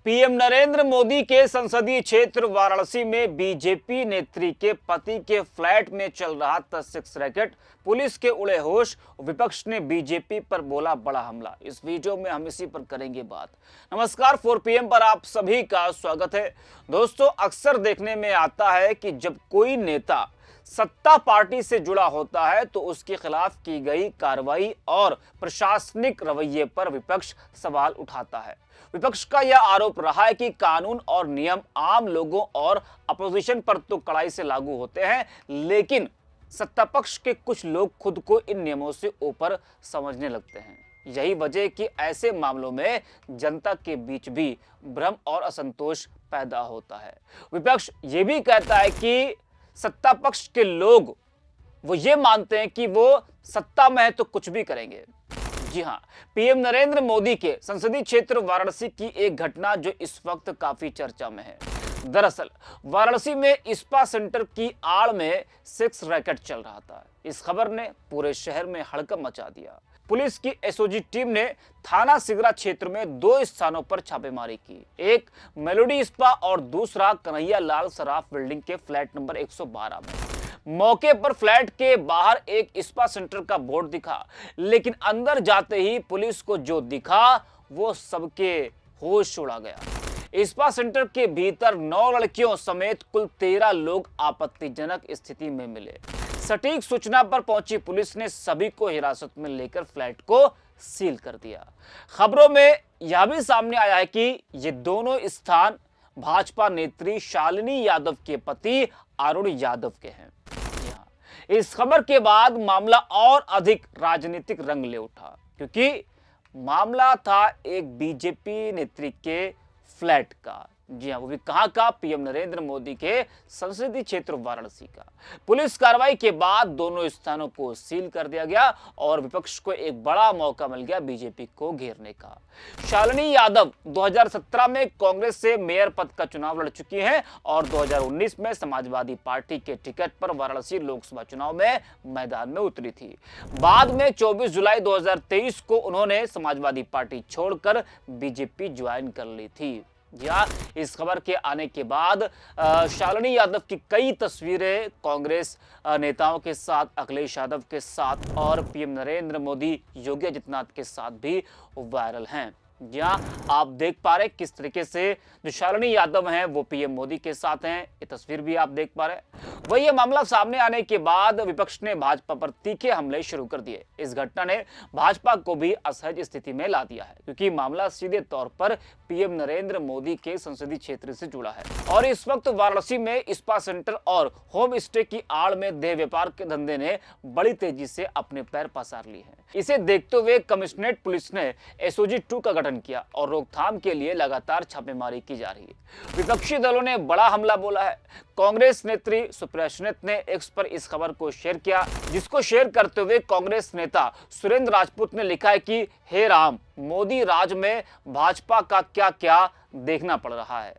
PM Narendra Modi के संसदीय क्षेत्र वाराणसी में बीजेपी नेत्री के पति के फ्लैट में चल रहा था सेक्स रैकेट। पुलिस के उड़े होश, विपक्ष ने बीजेपी पर बोला बड़ा हमला। इस वीडियो में हम इसी पर करेंगे बात। नमस्कार, 4 PM पर आप सभी का स्वागत है। दोस्तों, अक्सर देखने में आता है कि जब कोई नेता सत्ता पार्टी से जुड़ा होता है तो उसके खिलाफ की गई कार्रवाई और प्रशासनिक रवैये पर विपक्ष सवाल उठाता है। विपक्ष का यह आरोप रहा है कि कानून और नियम आम लोगों और अपोजिशन पर तो कड़ाई से लागू होते हैं, लेकिन सत्ता पक्ष के कुछ लोग खुद को इन नियमों से ऊपर समझने लगते हैं। यही वजह कि ऐसे मामलों में जनता के बीच भी भ्रम और असंतोष पैदा होता है। विपक्ष ये भी कहता है कि सत्ता पक्ष के लोग वो ये मानते हैं कि वो सत्ता में है तो कुछ भी करेंगे। जी हां, पीएम नरेंद्र मोदी के संसदीय क्षेत्र वाराणसी की एक घटना जो इस वक्त काफी चर्चा में है। दरअसल वाराणसी में इस्पा सेंटर की आड़ में सेक्स रैकेट चल रहा था। इस खबर ने पूरे शहर में हड़कंप मचा दिया। पुलिस की एसओजी टीम ने थाना सिगरा क्षेत्र में 2 स्थानों पर छापेमारी की। एक मेलोडी स्पा और दूसरा कन्हैया लाल सराफ बिल्डिंग के फ्लैट नंबर 112 में। मौके पर फ्लैट के बाहर एक स्पा सेंटर का बोर्ड दिखा, लेकिन अंदर जाते ही पुलिस को जो दिखा वो सबके होश उड़ा गया। स्पा सेंटर के भीतर 9 लड़कियों समेत कुल 13 लोग आपत्तिजनक स्थिति में मिले। सटीक सूचना पर पहुंची पुलिस ने सभी को हिरासत में लेकर फ्लैट को सील कर दिया। खबरों में यह भी सामने आया है कि ये दोनों स्थान भाजपा नेत्री शालिनी यादव के पति अरुण यादव के हैं। इस खबर के बाद मामला और अधिक राजनीतिक रंग ले उठा, क्योंकि मामला था एक बीजेपी नेत्री के फ्लैट का। जी हां, वो भी कहां का? पीएम नरेंद्र मोदी के संसदीय क्षेत्र वाराणसी का। पुलिस कार्रवाई के बाद दोनों स्थानों को सील कर दिया गया और विपक्ष को एक बड़ा मौका मिल गया बीजेपी को घेरने का। शालिनी यादव 2017 में कांग्रेस से मेयर पद का चुनाव लड़ चुकी हैं और 2019 में समाजवादी पार्टी के टिकट पर वाराणसी लोकसभा चुनाव में मैदान में उतरी थी। बाद में 24 जुलाई 2023 को उन्होंने समाजवादी पार्टी छोड़कर बीजेपी ज्वाइन कर ली थी। या इस खबर के आने के बाद शालिनी यादव की कई तस्वीरें कांग्रेस नेताओं के साथ, अखिलेश यादव के साथ और पीएम नरेंद्र मोदी, योगी आदित्यनाथ के साथ भी वायरल हैं। जहां आप देख पा रहे किस तरीके से जो शालिनी यादव हैं वो पीएम मोदी के साथ हैं। ये तस्वीर भी आप देख पा रहे हैं। वही ये मामला सामने आने के बाद विपक्ष ने भाजपा पर तीखे हमले शुरू कर दिए। इस घटना ने भाजपा को भी असहज स्थिति में ला दिया है, क्योंकि मामला सीधे तौर पर पीएम नरेंद्र मोदी के संसदीय क्षेत्र से जुड़ा है और इस वक्त वाराणसी में स्पा सेंटर और होम स्टे की आड़ में देह व्यापार के धंधे ने बड़ी तेजी से अपने पैर पसार लिए हैं। इसे देखते हुए कमिश्नरेट पुलिस ने एसओजी 2 का गठन किया और रोकथाम के लिए लगातार छापेमारी की जा रही है। विपक्षी दलों ने बड़ा हमला बोला है। कांग्रेस नेत्री सुप्रिया सुनित ने एक्स पर इस खबर को शेयर किया, जिसको शेयर करते हुए कांग्रेस नेता सुरेंद्र राजपूत ने लिखा है कि हे राम, मोदी राज में भाजपा का क्या क्या देखना पड़ रहा है।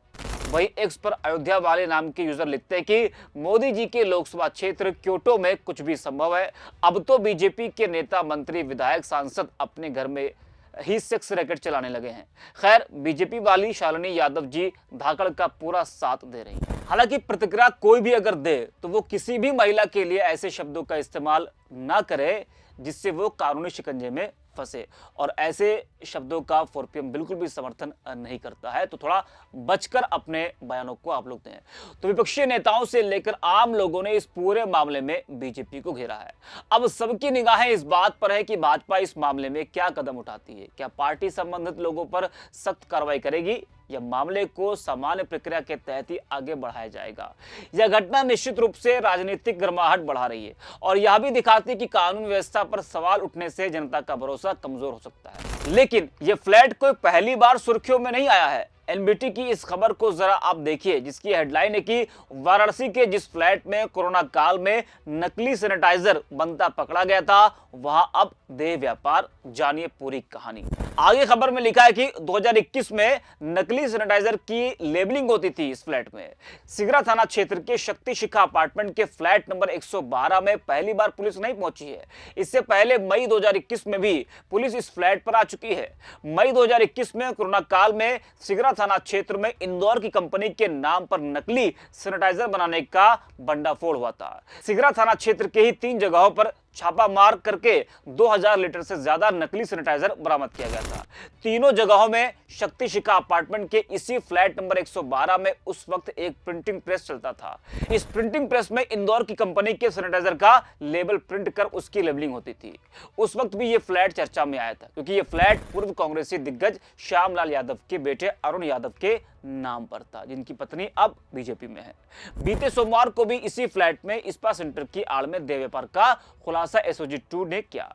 वही एक्स पर अयोध्या वाले नाम के यूजर लिखते हैं कि मोदी जी के लोकसभा क्षेत्र क्योटो में कुछ भी संभव है। अब तो बीजेपी के नेता, मंत्री, विधायक, सांसद अपने घर में ही सेक्स रैकेट चलाने लगे हैं। खैर, बीजेपी वाली शालिनी यादव जी धाकड़ का पूरा साथ दे रही हैं। हालांकि प्रतिक्रिया कोई भी अगर दे तो वो किसी भी महिला के लिए ऐसे शब्दों का इस्तेमाल ना करे जिससे वो कानूनी शिकंजे में फंसे, और ऐसे शब्दों का 4 PM बिल्कुल भी समर्थन नहीं करता है। तो थोड़ा बचकर अपने बयानों को आप लोग दें। तो विपक्षी नेताओं से लेकर आम लोगों ने इस पूरे मामले में बीजेपी को घेरा है। अब सबकी निगाहें इस बात पर है कि भाजपा इस मामले में क्या कदम उठाती है। क्या पार्टी संबंधित लोगों पर सख्त कार्रवाई करेगी या मामले को सामान्य प्रक्रिया के तहत ही आगे बढ़ाया जाएगा। यह घटना निश्चित रूप से राजनीतिक गर्माहट बढ़ा रही है और यह भी दिखाती है कि कानून व्यवस्था पर सवाल उठने से जनता का भरोसा कमजोर हो सकता है। लेकिन यह फ्लैट कोई पहली बार सुर्खियों में नहीं आया है। एनबीटी की इस खबर को जरा आप देखिए, जिसकी हेडलाइन है कि वाराणसी के जिस फ्लैट में कोरोना काल में नकली सैनिटाइजर बनता पकड़ा गया था, वहां अब देह व्यापार। जानिए पूरी कहानी। आगे खबर में लिखा है कि 2021 में नकली सैनिटाइजर की लेबलिंग होती थी इस फ्लैट में। सिगरा थाना क्षेत्र के शक्ति शिखा अपार्टमेंट के फ्लैट नंबर 112 में पहली बार पुलिस नहीं पहुंची है। इससे पहले मई 2021 में भी पुलिस इस फ्लैट पर आ चुकी है। मई 2021 में कोरोना काल में सिगरा थाना क्षेत्र में इंदौर की कंपनी के नाम पर नकली सैनिटाइजर बनाने का भंडाफोड़ हुआ था। सिगरा थाना क्षेत्र के ही 3 जगहों पर छापा मार करके 2000 लीटर से ज्यादा नकली सैनिटाइजर बरामद किया गया था। तीनों जगहों में शक्ति शिखा अपार्टमेंट के इसी फ्लैट नंबर 112 में उस वक्त एक प्रिंटिंग प्रेस चलता था। इस प्रिंटिंग प्रेस में इंदौर की कंपनी के सैनिटाइजर का लेबल प्रिंट कर उसकी लेबलिंग होती थी। उस वक्त भी ये फ्लैट चर्चा में आया था, क्योंकि ये फ्लैट पूर्व कांग्रेसी दिग्गज श्यामलाल यादव के बेटे अरुण यादव के नाम पर था, जिनकी पत्नी अब बीजेपी में है। बीते सोमवार को भी इसी फ्लैट में इस्पात सेंटर की आड़ में देह व्यापार का खुलासा एसओजी 2 ने किया।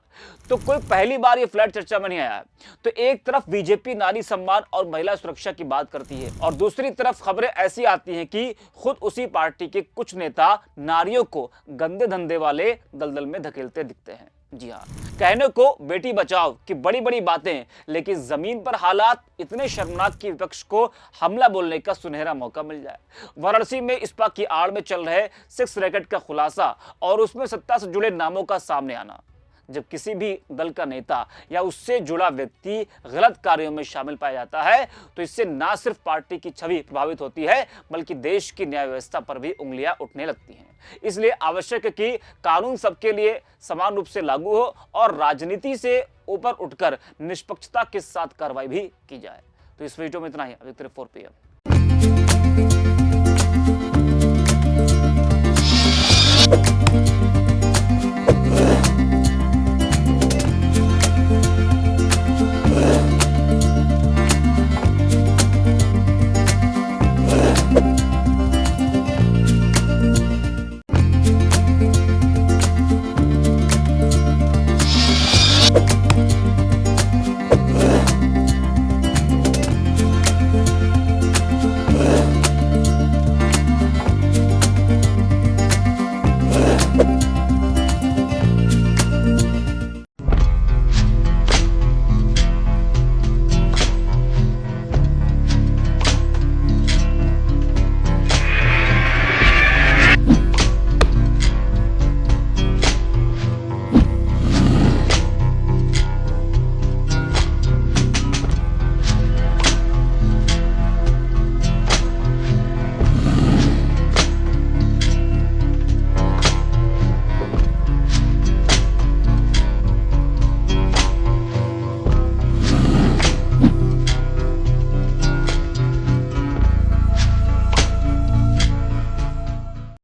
तो कोई पहली बार ये फ्लैट चर्चा में नहीं आया। तो एक तरफ बीजेपी नारी सम्मान और महिला सुरक्षा की बात करती है और दूसरी तरफ खबरें ऐसी आती हैं कि खुद उसी पार्टी के कुछ नेता नारियों को गंदे धंधे वाले दलदल में धकेलते दिखते हैं। जी हाँ, कहने को बेटी बचाओ की बड़ी बड़ी बातें, लेकिन जमीन पर हालात इतने शर्मनाक कि विपक्ष को हमला बोलने का सुनहरा मौका मिल जाए। वाराणसी में इस्पात की आड़ में चल रहे सेक्स रैकेट का खुलासा और उसमें सत्ता से जुड़े नामों का सामने आना। जब किसी भी दल का नेता या उससे जुड़ा व्यक्ति गलत कार्यों में शामिल पाया जाता है तो इससे ना सिर्फ पार्टी की छवि प्रभावित होती है, बल्कि देश की न्याय व्यवस्था पर भी उंगलियां उठने लगती हैं। इसलिए आवश्यक है कि कानून सबके लिए समान रूप से लागू हो और राजनीति से ऊपर उठकर निष्पक्षता के साथ कार्रवाई भी की जाए। तो इस वीडियो में इतना ही। अब 4 PM